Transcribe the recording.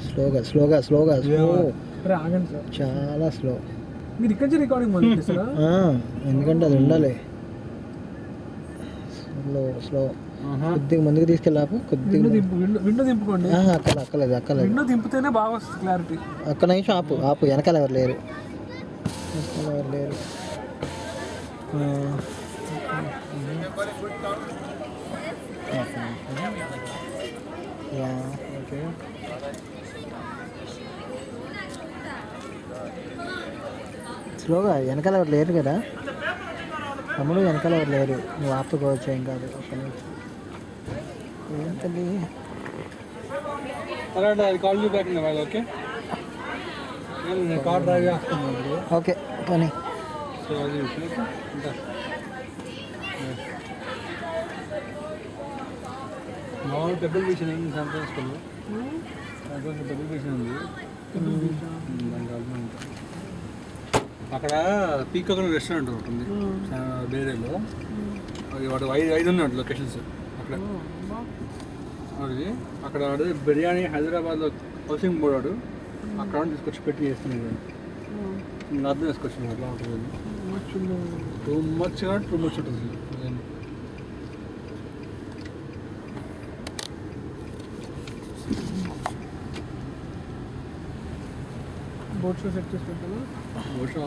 స్లోగా స్లోగా స్లోగా స్లో, ఆగండి సార్, చాలా స్లో. మీరు ఇక్కడ నుంచి రికార్డింగ్ మొదలు చేస్తారా? ఎందుకంటే అది ఉండాలి. స్లో స్లో, కొద్దిగా ముందుకు తీసుకెళ్ళాపు, కొద్దిగా విండో దింపుకోండి. అక్కలేదు విండో దింపితేనే బాగా వస్తుంది క్లారిటీ. ఒక్క నిమిషం ఆపు, వెనకాల ఎవరు లేరు. ఓకే, స్లోగా, వెనకాల ఎవరు లేరు కదా తమ్ముడు, వెనకాల ఎవరు లేరు, నువ్వు ఆపుకోవచ్చు, ఏం కాదు. ఒక్క నిమిషం. ఏంటది? ఓకే కానీ మామూలు పెద్దల విషయం ఏంటి సంతోషంలో పెద్దల విషయం ఉంది. అక్కడ పీకాక్ రెస్టారెంట్ ఒకటి ఉంది బేరేలో, వాడు 5 ఉన్నాయి లొకేషన్స్ అక్కడ. అది అక్కడ వాడు బిర్యానీ హైదరాబాద్లో హౌసింగ్ బోర్డ్ వాడు అక్కడ తీసుకొచ్చి పెట్టి చేస్తున్నాడు. అర్థం తీసుకొచ్చింది అట్లా ఉంటుంది. టూ మచ్ ఉంటుంది. బోట్ షో సెట్ చేసి పెట్టాను. Boat show